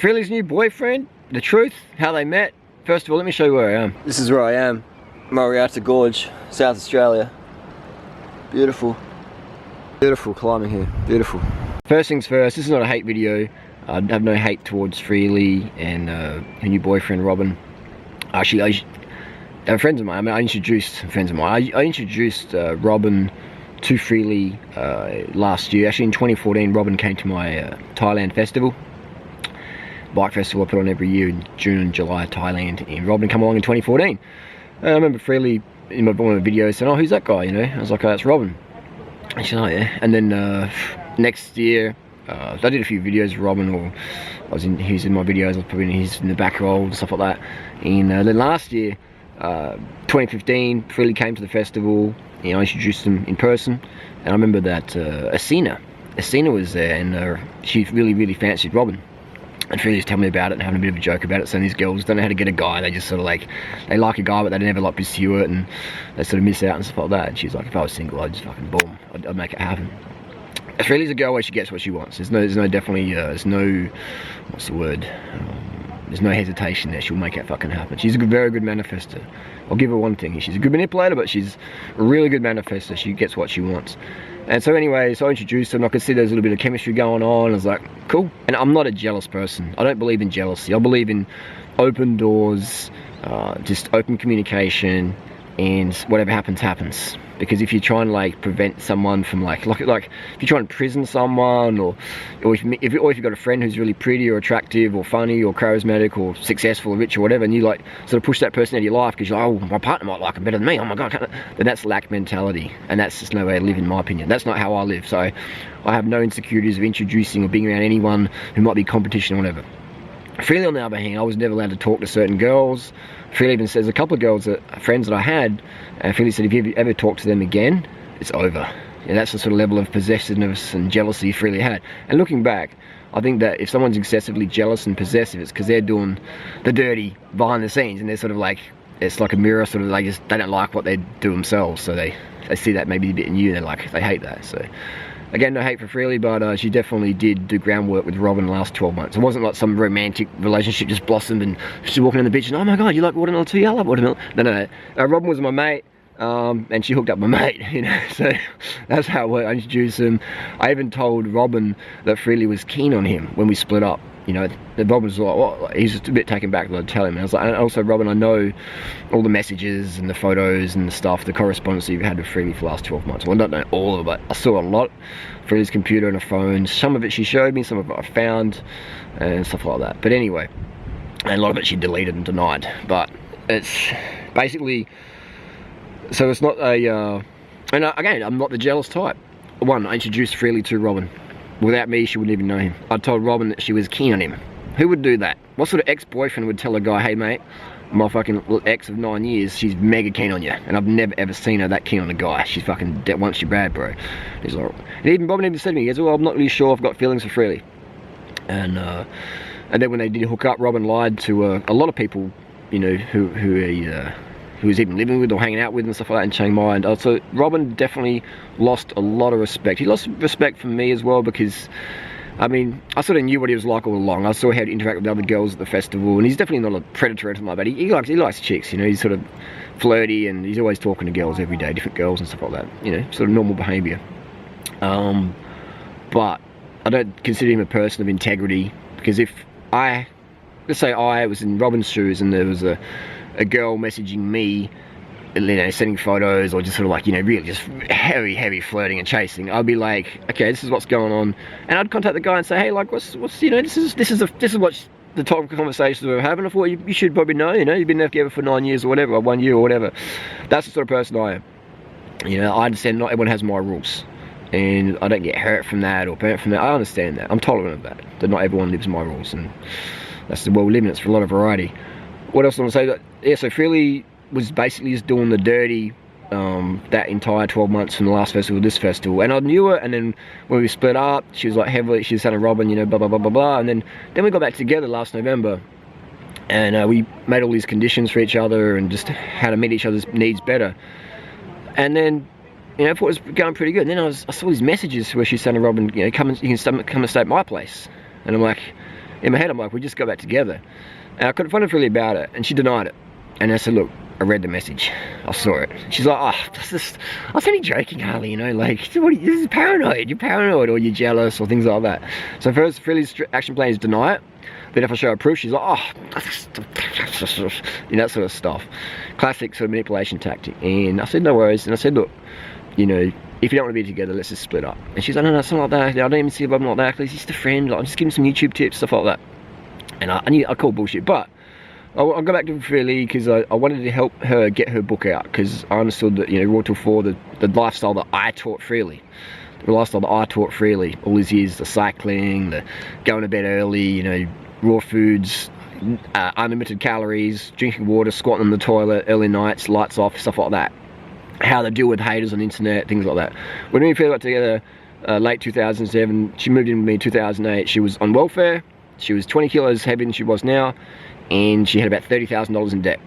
Freelee's new boyfriend, the truth, how they met. First of all, let me show you where I am. This is where I am, Moriata Gorge, South Australia. Beautiful. Beautiful climbing here, beautiful. First things first, this is not a hate video. I have no hate towards Freelee and her new boyfriend, Robin. Actually, they're friends of mine. I mean, I introduced Robin to Freelee last year. Actually, in 2014, Robin came to my Thailand festival. Bike festival I put on every year in June and July, Thailand. And Robin came along in 2014. And I remember Freelee in one of the videos saying, "Oh, who's that guy?" You know, I was like, "Oh, that's Robin." And she said, "Oh yeah." And then next year, I did a few videos with Robin, or he was in my videos. I was probably he's in the back roll and stuff like that. And then last year, 2015, Freelee came to the festival. You know, I introduced him in person, and I remember that Asina was there, and she really fancied Robin. And Freelee's telling me about it and having a bit of a joke about it, saying these girls don't know how to get a guy. They just sort of like, they like a guy, but they never like pursue it, and they sort of miss out and stuff like that. And she's like, if I was single, I'd just fucking boom, I'd make it happen. Freelee's a girl where she gets what she wants. There's no what's the word? There's no hesitation there. She'll make it fucking happen. She's a very good manifester. I'll give her one thing. She's a good manipulator, but she's a really good manifester. She gets what she wants. And so anyway, so I introduced her, and I could see there's a little bit of chemistry going on. I was like, cool. And I'm not a jealous person. I don't believe in jealousy. I believe in open doors, just open communication, and whatever happens, happens. Because if you're trying to like prevent someone from like if you're trying to prison someone, or if you've got a friend who's really pretty or attractive or funny or charismatic or successful or rich or whatever, and you like sort of push that person out of your life because you're like, oh, my partner might like him better than me, oh my god, then that's lack mentality, and that's just no way to live, in my opinion. That's not how I live. So I have no insecurities of introducing or being around anyone who might be competition or whatever. Freelee, on the other hand, I was never allowed to talk to certain girls. Freelee even says a couple of girls, friends that I had, and Freelee said if you ever talk to them again, it's over. And that's the sort of level of possessiveness and jealousy Freelee had. And looking back, I think that if someone's excessively jealous and possessive, it's because they're doing the dirty behind the scenes, and they're sort of like, it's like a mirror, sort of they don't like what they do themselves, so they see that maybe a bit in you, and they hate that. So again, no hate for Freelee, but she definitely did do groundwork with Robin in the last 12 months. It wasn't like some romantic relationship just blossomed and she's walking on the beach and, oh my god, you like watermelon too? Yeah, I love watermelon. No. Robin was my mate, and she hooked up my mate, you know, so that's how it worked. I introduced him. I even told Robin that Freelee was keen on him when we split up. You know, Robin was like, well, he's just a bit taken back that I'd tell him. And I was like, and also, Robin, I know all the messages and the photos and the stuff, the correspondence that you've had with Freelee for the last 12 months. Well, I don't know all of it, but I saw a lot. Freelee's computer and her phone. Some of it she showed me, some of it I found, and stuff like that. But anyway, and a lot of it she deleted and denied. But it's basically, so it's not a, and again, I'm not the jealous type. One, I introduced Freelee to Robin. Without me, she wouldn't even know him. I told Robin that she was keen on him. Who would do that? What sort of ex-boyfriend would tell a guy, hey mate, my fucking ex of 9 years, she's mega keen on you, and I've never ever seen her that keen on a guy. She's fucking wants you bad, bro. He's like, and even Robin even said to me, he goes, well, I'm not really sure I've got feelings for Freelee. And then when they did hook up, Robin lied to a lot of people, you know, who he was even living with or hanging out with and stuff like that in Chiang Mai. And so Robin definitely lost a lot of respect. He lost respect from me as well, because I mean, I sort of knew what he was like all along. I saw how he interacted with the other girls at the festival, and he's definitely not a predator or anything like that. He likes chicks, you know. He's sort of flirty, and he's always talking to girls every day, different girls and stuff like that, you know, sort of normal behaviour. But I don't consider him a person of integrity, because if let's say I was in Robin's shoes and there was a girl messaging me, you know, sending photos, or just sort of like, you know, really just heavy flirting and chasing, I'd be like, okay, this is what's going on, and I'd contact the guy and say, hey, like, what's you know, this is what the type of conversations we're having. I thought you should probably know, you know, you've been together for 9 years or whatever, or 1 year or whatever. That's the sort of person I am. You know, I understand not everyone has my rules, and I don't get hurt from that or burnt from that. I understand that. I'm tolerant of that not everyone lives my rules, and that's the world we live in. It's for a lot of variety. What else do I want to say? That, yeah, so Freelee was basically just doing the dirty that entire 12 months from the last festival to this festival, and I knew her. And then when we split up, she was like heavily, she was saying Robin, you know, blah blah blah blah blah, and then we got back together last November, and we made all these conditions for each other and just how to meet each other's needs better. And then, you know, I thought it was going pretty good. And then I saw these messages where she's saying to Robin, you know, you can come and stay at my place, and I'm like, in my head I'm like, we just go back together. And I confronted Freelee about it, and she denied it. And I said, look, I read the message, I saw it. She's like, oh, I was only joking, Harley, you know, like, this is paranoid, you're paranoid, or you're jealous, or things like that. So first, Freelee's action plan is deny it. Then if I show her proof, she's like, oh, you know, that sort of stuff. Classic sort of manipulation tactic. And I said, no worries. And I said, look, you know, if you don't want to be together, let's just split up. And she's like, no, something like that. I don't even see if I'm like that. He's just a friend. Like, I'm just giving some YouTube tips, stuff like that. And I call bullshit. But I'll go back to Freelee because I wanted to help her get her book out, because I understood that, you know, Raw Till 4, the lifestyle that I taught Freelee. The lifestyle that I taught Freelee all these years, the cycling, the going to bed early, you know, raw foods, unlimited calories, drinking water, squatting in the toilet, early nights, lights off, stuff like that. How to deal with haters on the internet, things like that. When me and Freelee got together late 2007, she moved in with me in 2008. She was on welfare, she was 20 kilos heavier than she was now, and she had about $30,000 in debt.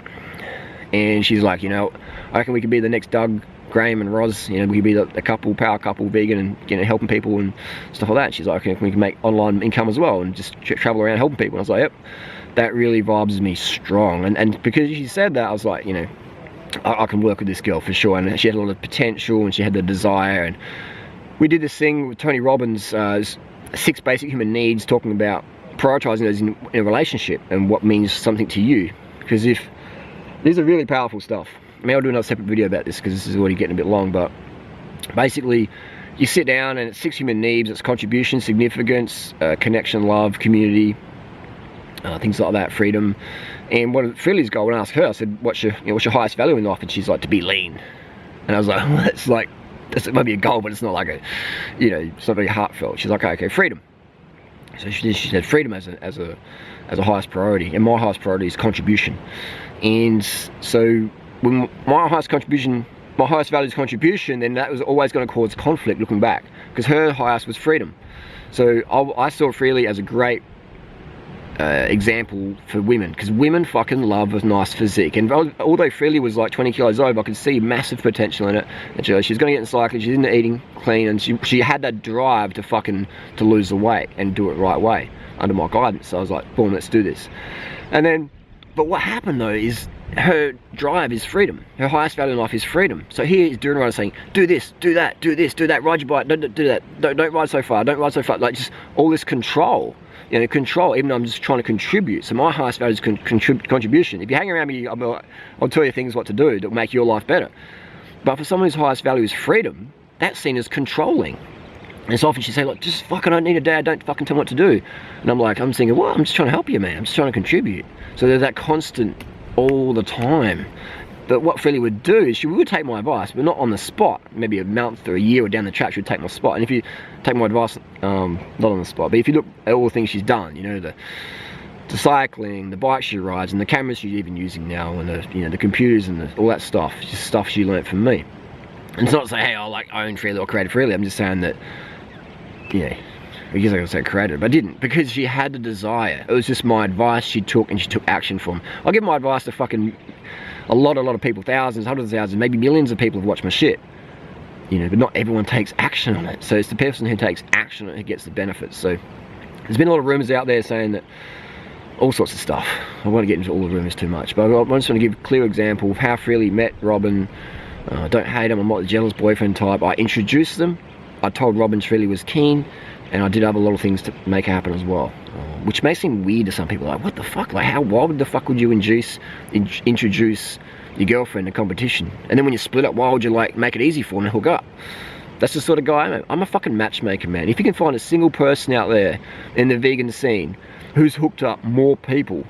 And she's like, you know, I reckon we could be the next Doug, Graham and Roz, you know, we could be a couple, power couple, vegan, and, you know, helping people and stuff like that. She's like, okay, we can make online income as well and just travel around helping people. And I was like, yep, that really vibes me strong. And because she said that, I was like, you know, I can work with this girl for sure. And she had a lot of potential, and she had the desire. And we did this thing with Tony Robbins, 6 basic human needs, talking about prioritizing those in a relationship and what means something to you. Because these are really powerful stuff. Maybe I'll do another separate video about this because this is already getting a bit long, but basically you sit down and it's 6 human needs. It's contribution, significance, connection, love, community, things like that, freedom. And what Freelee's goal, when I asked her, I said, what's your highest value in life? And she's like, to be lean. And I was like, well, that's like, it might be a goal, but it's not like a, you know, it's not very heartfelt. She's like, okay, freedom. So she said freedom as a highest priority, and my highest priority is contribution. And so when my highest value is contribution, then that was always going to cause conflict looking back, because her highest was freedom. So I saw Freelee as a great example for women, because women fucking love a nice physique. And although Freelee was like 20 kilos over, I could see massive potential in it. And she's going to get in cycling, she's into eating clean, and she had that drive to lose the weight and do it right way under my guidance. So I was like, boom, let's do this. And then, but what happened though is her drive is freedom. Her highest value in life is freedom. So here is durianrider saying, do this, do that, do this, do that, ride your bike, don't do that, don't ride so far, don't ride so far. Like, just all this control. You know, control, even though I'm just trying to contribute. So my highest value is contribution. If you hang around me, I'll tell you things what to do that will make your life better. But for someone whose highest value is freedom, that's seen as controlling. And so often she say, like, just fucking don't need a dad, don't fucking tell me what to do. And I'm like, I'm thinking, well, I'm just trying to help you, man. I'm just trying to contribute. So there's that constant all the time. But what Freelee would do is she would take my advice, but not on the spot. Maybe a month or a year or down the track, she would take my spot. And if you take my advice, not on the spot, but if you look at all the things she's done, you know, the cycling, the bike she rides, and the cameras she's even using now, and the computers and all that stuff, it's just stuff she learnt from me. And it's not to say, hey, I like own Freelee or created Freelee. I'm just saying that, yeah, I guess I could say created, but I didn't, because she had the desire. It was just my advice she took, and she took action from. I'll give my advice to fucking a lot of people, thousands, hundreds of thousands, maybe millions of people have watched my shit, you know, but not everyone takes action on it. So it's the person who takes action on it who gets the benefits. So there's been a lot of rumors out there saying that all sorts of stuff. I won't get into all the rumors too much, but I just want to give a clear example of how Freelee met Robin. I don't hate him, I'm not the jealous boyfriend type. I introduced them, I told Robin Freelee was keen, and I did have a lot of things to make happen as well, which may seem weird to some people. Like, what the fuck? Like, why the fuck would you introduce your girlfriend to competition? And then when you split up, why would you, like, make it easy for them to hook up? That's the sort of guy I am. I'm a fucking matchmaker, man. If you can find a single person out there in the vegan scene who's hooked up more people,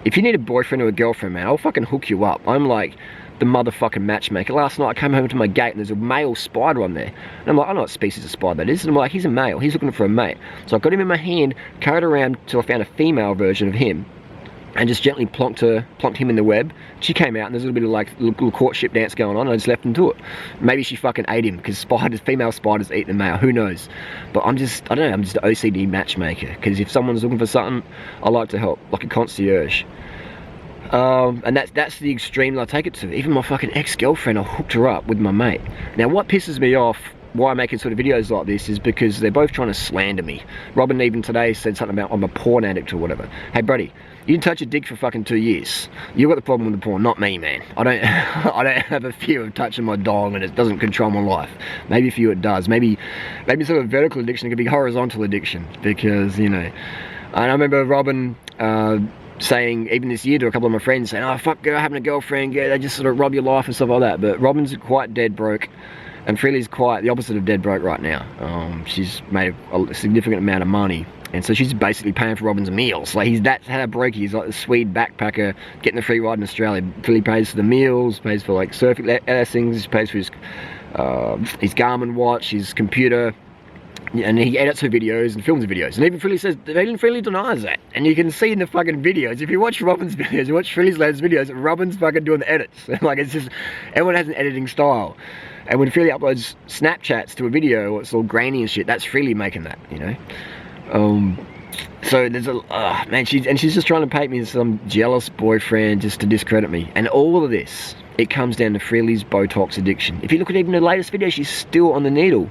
if you need a boyfriend or a girlfriend, man, I'll fucking hook you up. I'm like the motherfucking matchmaker. Last night I came home to my gate and there's a male spider on there. And I'm like, I know what species of spider that is. And I'm like, he's a male, he's looking for a mate. So I got him in my hand, carried around till I found a female version of him, and just gently plonked him in the web. She came out and there's a little bit of like little courtship dance going on, and I just left him to it. Maybe she fucking ate him, because female spiders eat the male, who knows. But I don't know, I'm just an OCD matchmaker, because if someone's looking for something, I like to help, like a concierge. And that's the extreme that I take it to. Even my fucking ex-girlfriend, I hooked her up with my mate. Now what pisses me off why I'm making sort of videos like this is because they're both trying to slander me. Robin even today said something about I'm a porn addict or whatever. Hey, buddy, you didn't touch a dick for fucking 2 years. You got the problem with the porn, not me, man. I don't I don't have a fear of touching my dog and it doesn't control my life. Maybe for you it does. Maybe sort of vertical addiction, it could be horizontal addiction, because, you know. And I remember Robin saying, even this year, to a couple of my friends, saying, oh, fuck girl, having a girlfriend, yeah, they just sort of rob your life and stuff like that. But Robin's quite dead broke, and Freelee's quite the opposite of dead broke right now. She's made a significant amount of money, and so she's basically paying for Robin's meals. Like, that's how broke he is, like the Swede backpacker getting the free ride in Australia. Freelee pays for the meals, pays for like surfing lessons, pays for his Garmin watch, his computer. And he edits her videos and films her videos, and even Freelee denies that. And you can see in the fucking videos, if you watch Robin's videos, you watch Freelee's latest videos, Robin's fucking doing the edits. Like, it's just, everyone has an editing style. And when Freelee uploads Snapchats to a video, it's all grainy and shit, that's Freelee making that, you know. So there's man, she's just trying to paint me as some jealous boyfriend just to discredit me. And all of this, it comes down to Freelee's Botox addiction. If you look at even the latest video, she's still on the needle.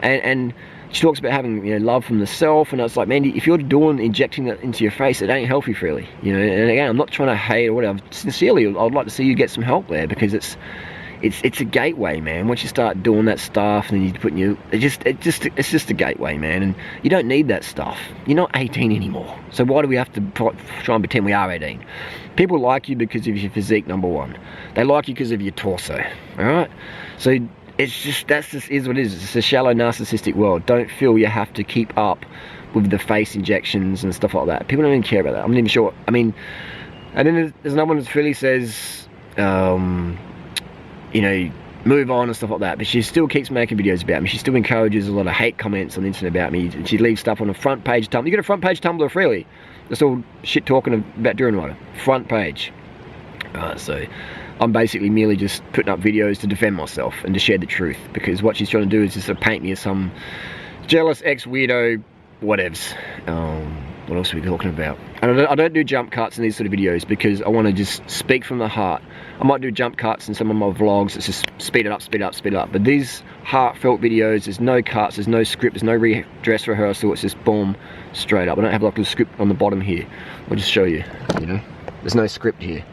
And she talks about having, you know, love from the self, and it's like, man, if you're injecting that into your face, it ain't healthy, Freelee. You know, and again, I'm not trying to hate or whatever. Sincerely, I'd like to see you get some help there, because it's a gateway, man. Once you start doing that stuff, and then you put it's just a gateway, man. And you don't need that stuff. You're not 18 anymore. So why do we have to try and pretend we are 18? People like you because of your physique, number one. They like you because of your torso. All right. So it's just, that just is what it is. It's a shallow, narcissistic world. Don't feel you have to keep up with the face injections and stuff like that. People don't even care about that. I'm not even sure. I mean, and then there's another one that Freelee says, you know, move on and stuff like that. But she still keeps making videos about me. She still encourages a lot of hate comments on the internet about me. She leaves stuff on a front page Tumblr. You got a front page Tumblr of Freelee? That's all shit talking about durianrider. Front page. So I'm basically merely just putting up videos to defend myself and to share the truth, because what she's trying to do is just sort of paint me as some jealous ex-weirdo whatevs. What else are we talking about? And I don't do jump cuts in these sort of videos because I want to just speak from the heart. I might do jump cuts in some of my vlogs. It's just speed it up, speed it up, speed it up. But these heartfelt videos, there's no cuts, there's no script, there's no dress rehearsal. It's just boom, straight up. I don't have like a script on the bottom here. I'll just show you, you know. There's no script here.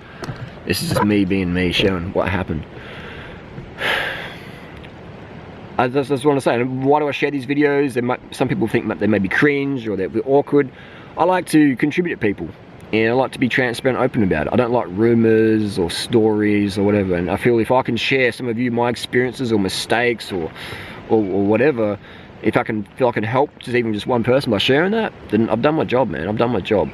This is just me being me, showing what happened. I just want to say, why do I share these videos? Some people think that they may be cringe or they're awkward. I like to contribute to people, and I like to be transparent, open about it. I don't like rumors or stories or whatever, and I feel if I can share some of you my experiences or mistakes or whatever, if I can feel I can help even just one person by sharing that, then I've done my job, man. I've done my job.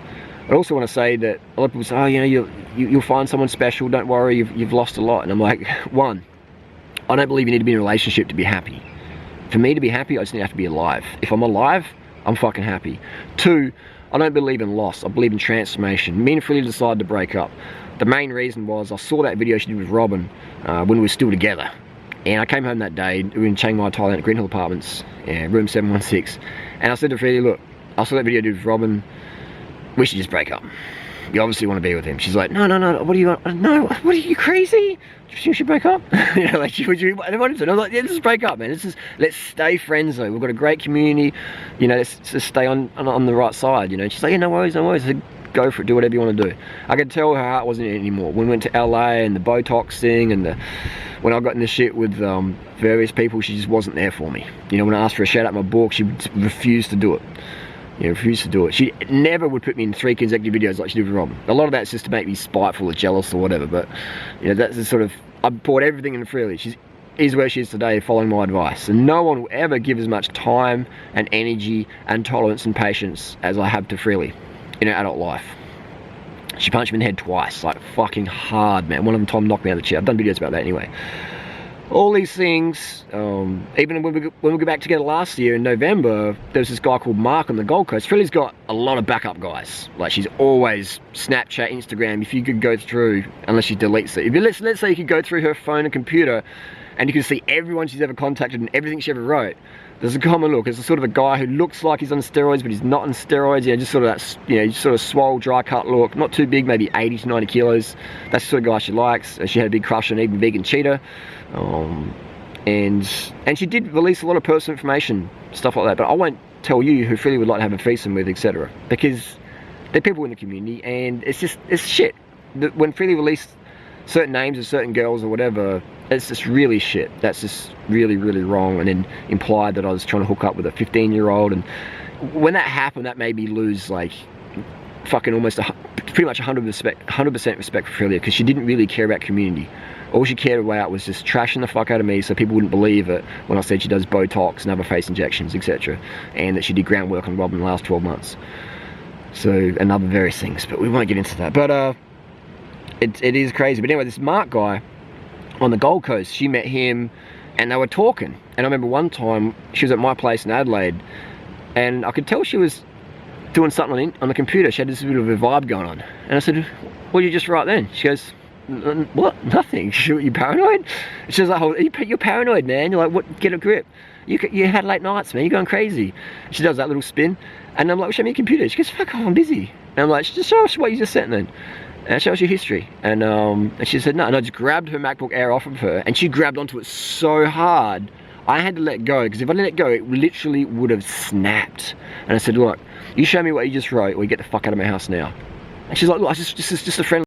I also want to say that a lot of people say, oh, you know, you'll find someone special, don't worry, you've lost a lot. And I'm like, one, I don't believe you need to be in a relationship to be happy. For me to be happy, I just need to have to be alive. If I'm alive, I'm fucking happy. Two, I don't believe in loss, I believe in transformation. Me and Freelee decided to break up. The main reason was I saw that video she did with Robin when we were still together. And I came home that day, we were in Chiang Mai, Thailand, at Green Hill Apartments, room 716. And I said to Freelee, look, I saw that video with Robin, we should just break up. You obviously want to be with him. She's like, no, what do you want? No, what are you, crazy? You should break up? You know, like, would you, and I was like, yeah, let's break up, man. Let's stay friends though. We've got a great community. You know, let's just stay on the right side, you know. She's like, yeah, no worries, no worries. I said, go for it, do whatever you want to do. I could tell her heart wasn't in it anymore. When we went to LA and the Botox thing and when I got in the shit with various people, she just wasn't there for me. You know, when I asked for a shout out in my book, she refused to do it. Yeah, refused to do it. She never would put me in 3 consecutive videos like she did with Robin. A lot of that's just to make me spiteful or jealous or whatever, but you know, that's the sort of, I poured everything in Freelee. She's where she is today, following my advice. And no one will ever give as much time and energy and tolerance and patience as I have to Freelee in her adult life. She punched me in the head twice, like fucking hard, man. One of them time knocked me out of the chair. I've done videos about that anyway. All these things, even when we got back together last year in November, there was this guy called Mark on the Gold Coast. Freelee's got a lot of backup guys. Like, she's always Snapchat, Instagram. If you could go through, unless she deletes it. If you, let's say you could go through her phone and computer and you can see everyone she's ever contacted and everything she ever wrote. There's a common look. It's a sort of a guy who looks like he's on steroids, but he's not on steroids. You know, just sort of that, you know, sort of swole, dry cut look. Not too big, maybe 80 to 90 kilos. That's the sort of guy she likes. She had a big crush on even vegan cheetah. And she did release a lot of personal information, stuff like that, but I won't tell you who Freelee would like to have a threesome with, etc. Because they're people in the community, and it's shit. When Freelee released certain names of certain girls or whatever, it's just really shit. That's just really, really wrong, and then implied that I was trying to hook up with a 15-year-old, and when that happened, that made me lose, like, fucking almost pretty much 100% respect for Freelee, because she didn't really care about community. All she cared about was just trashing the fuck out of me so people wouldn't believe it when I said she does Botox and other face injections, etc. And that she did groundwork on Rob in the last 12 months. So, and other various things, but we won't get into that. But it is crazy. But anyway, this Mark guy on the Gold Coast, she met him and they were talking. And I remember one time she was at my place in Adelaide, and I could tell she was doing something on the computer. She had this bit of a vibe going on. And I said, what did you just write then? She goes, what? Nothing. You paranoid? She was like, you're paranoid, man. You're like, what? Get a grip. You had late nights, man. You're going crazy. She does that little spin. And I'm like, well, show me your computer. She goes, fuck off, I'm busy. And I'm like, just show us what you just sent then. And show us your history. And she said no. And I just grabbed her MacBook Air off of her, and she grabbed onto it so hard, I had to let go, because if I let it go, it literally would have snapped. And I said, look, you show me what you just wrote, or you get the fuck out of my house now. And she's like, look, this is just a friendly